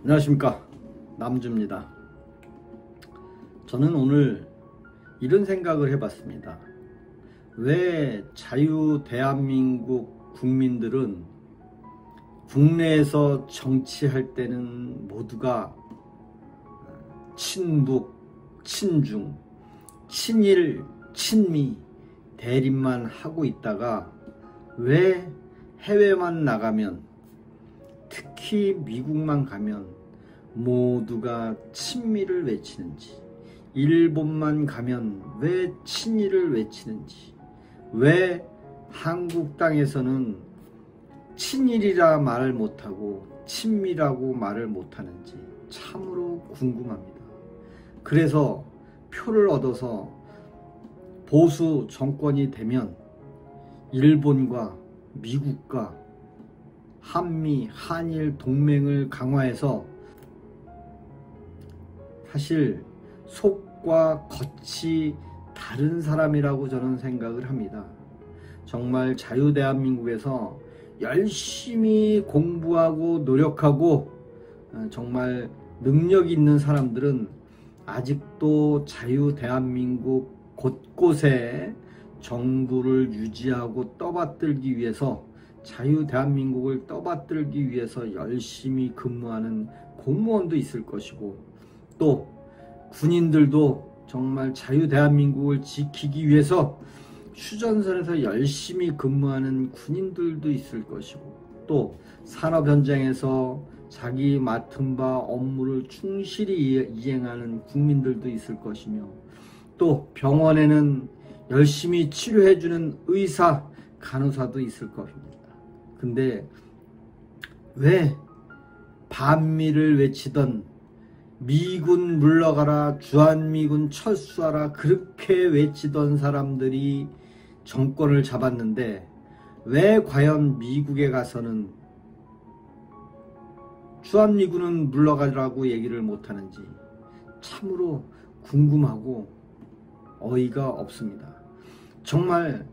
안녕하십니까, 남주입니다. 저는 오늘 이런 생각을 해봤습니다. 왜 자유 대한민국 국민들은 국내에서 정치할 때는 모두가 친북, 친중, 친일, 친미 대립만 하고 있다가 왜 해외만 나가면, 특히 미국만 가면 모두가 친미를 외치는지, 일본만 가면 왜 친일을 외치는지, 왜 한국 땅에서는 친일이라 말을 못하고 친미라고 말을 못하는지 참으로 궁금합니다. 그래서 표를 얻어서 보수 정권이 되면 일본과 미국과 한미, 한일 동맹을 강화해서 사실 속과 겉이 다른 사람이라고 저는 생각을 합니다. 정말 자유대한민국에서 열심히 공부하고 노력하고 정말 능력 있는 사람들은 아직도 자유대한민국 곳곳에 정부를 유지하고 떠받들기 위해서, 자유대한민국을 떠받들기 위해서 열심히 근무하는 공무원도 있을 것이고, 또 군인들도 정말 자유대한민국을 지키기 위해서 휴전선에서 열심히 근무하는 군인들도 있을 것이고, 또 산업 현장에서 자기 맡은 바 업무를 충실히 이행하는 국민들도 있을 것이며, 또 병원에는 열심히 치료해주는 의사, 간호사도 있을 것입니다. 근데 왜 반미를 외치던, 미군 물러가라, 주한미군 철수하라 그렇게 외치던 사람들이 정권을 잡았는데 왜 과연 미국에 가서는 주한미군은 물러가라고 얘기를 못하는지 참으로 궁금하고 어이가 없습니다. 정말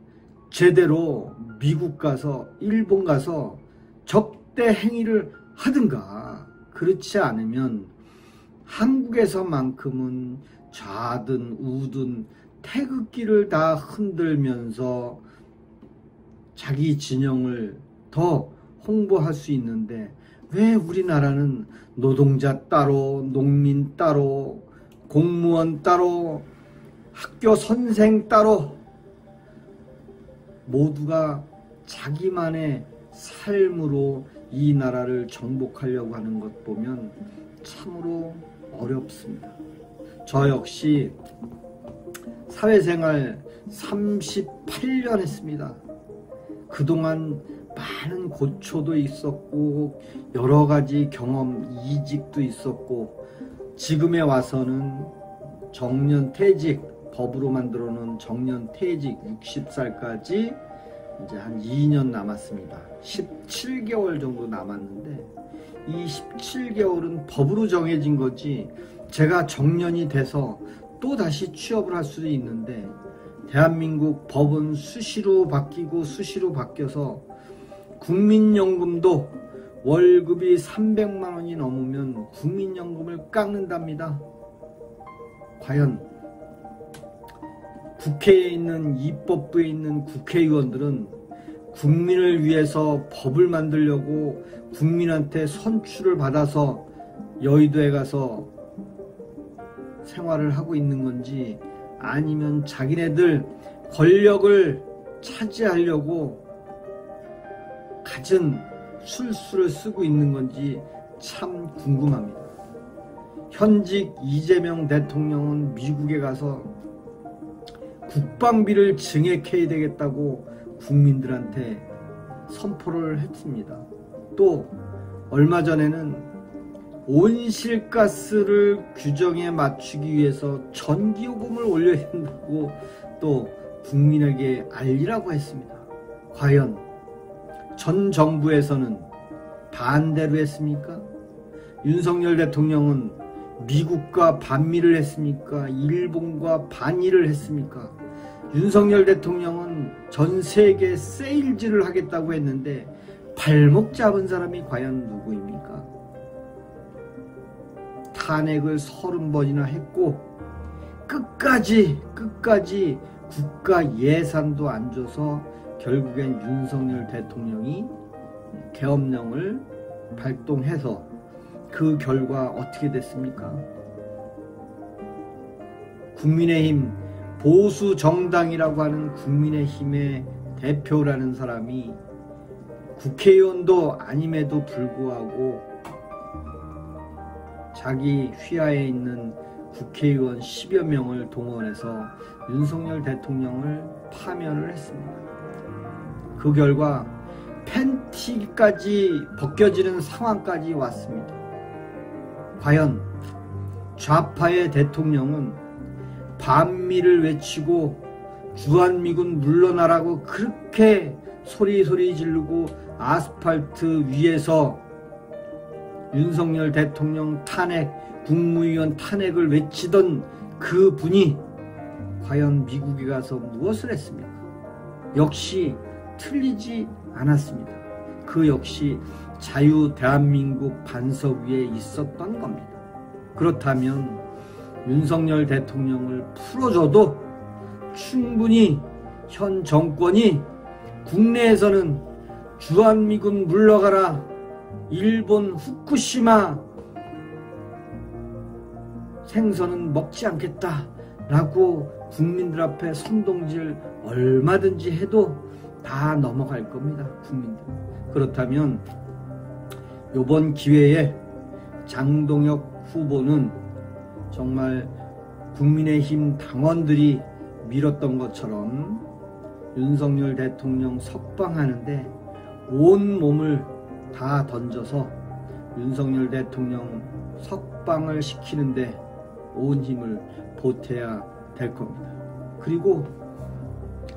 제대로 미국 가서, 일본 가서 적대 행위를 하든가, 그렇지 않으면 한국에서만큼은 좌든 우든 태극기를 다 흔들면서 자기 진영을 더 홍보할 수 있는데, 왜 우리나라는 노동자 따로, 농민 따로, 공무원 따로, 학교 선생 따로 모두가 자기만의 삶으로 이 나라를 정복하려고 하는 것 보면 참으로 어렵습니다. 저 역시 사회생활 38년 했습니다. 그동안 많은 고초도 있었고 여러 가지 경험, 이직도 있었고, 지금에 와서는 정년퇴직, 법으로 만들어 놓은 정년퇴직 60살까지 이제 한 2년 남았습니다. 17개월 정도 남았는데, 이 17개월은 법으로 정해진 거지 제가 정년이 돼서 또 다시 취업을 할 수도 있는데, 대한민국 법은 수시로 바뀌고 수시로 바뀌어서 국민연금도 월급이 300만 원이 넘으면 국민연금을 깎는답니다. 과연 국회에 있는, 입법부에 있는 국회의원들은 국민을 위해서 법을 만들려고 국민한테 선출을 받아서 여의도에 가서 생활을 하고 있는 건지, 아니면 자기네들 권력을 차지하려고 갖은 술수를 쓰고 있는 건지 참 궁금합니다. 현직 이재명 대통령은 미국에 가서 국방비를 증액해야 되겠다고 국민들한테 선포를 했습니다. 또 얼마 전에는 온실가스를 규정에 맞추기 위해서 전기요금을 올려야 된다고 또 국민에게 알리라고 했습니다. 과연 전 정부에서는 반대로 했습니까? 윤석열 대통령은 미국과 반미를 했습니까? 일본과 반일을 했습니까? 윤석열 대통령은 전 세계 세일즈를 하겠다고 했는데 발목 잡은 사람이 과연 누구입니까? 탄핵을 30번이나 했고 끝까지 국가 예산도 안 줘서 결국엔 윤석열 대통령이 계엄령을 발동해서 그 결과 어떻게 됐습니까? 국민의힘 보수 정당이라고 하는 국민의힘의 대표라는 사람이 국회의원도 아님에도 불구하고 자기 휘하에 있는 국회의원 10여 명을 동원해서 윤석열 대통령을 파면을 했습니다. 그 결과 팬티까지 벗겨지는 상황까지 왔습니다. 과연 좌파의 대통령은 반미를 외치고 주한미군 물러나라고 그렇게 소리 지르고 아스팔트 위에서 윤석열 대통령 탄핵, 국무위원 탄핵을 외치던 그 분이 과연 미국에 가서 무엇을 했습니까? 역시 틀리지 않았습니다. 그 역시 자유 대한민국 반석 위에 있었던 겁니다. 그렇다면 윤석열 대통령을 풀어줘도 충분히 현 정권이 국내에서는 주한미군 물러가라, 일본 후쿠시마 생선은 먹지 않겠다 라고 국민들 앞에 선동질 얼마든지 해도 다 넘어갈 겁니다. 국민들. 그렇다면 이번 기회에 장동혁 후보는 정말 국민의힘 당원들이 밀었던 것처럼 윤석열 대통령 석방하는데 온 몸을 다 던져서 윤석열 대통령 석방을 시키는데 온 힘을 보태야 될 겁니다. 그리고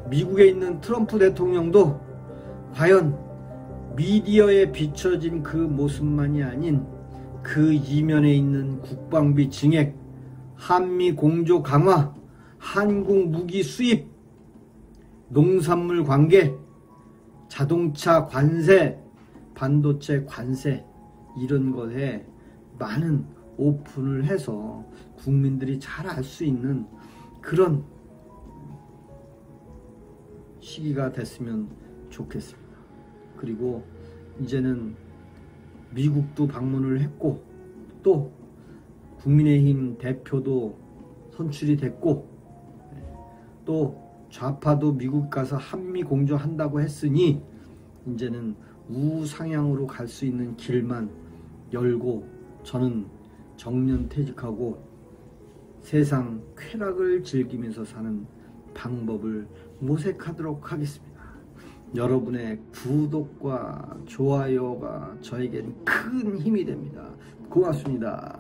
미국에 있는 트럼프 대통령도 과연 미디어에 비춰진 그 모습만이 아닌 그 이면에 있는 국방비 증액, 한미 공조 강화, 한국 무기 수입, 농산물 관계, 자동차 관세, 반도체 관세 이런 것에 많은 오픈을 해서 국민들이 잘 알 수 있는 그런 시기가 됐으면 좋겠습니다. 그리고 이제는 미국도 방문을 했고 또 국민의힘 대표도 선출이 됐고 또 좌파도 미국 가서 한미 공조한다고 했으니 이제는 우상향으로 갈 수 있는 길만 열고 저는 정년퇴직하고 세상 쾌락을 즐기면서 사는 방법을 모색하도록 하겠습니다. 여러분의 구독과 좋아요가 저에겐 큰 힘이 됩니다. 고맙습니다.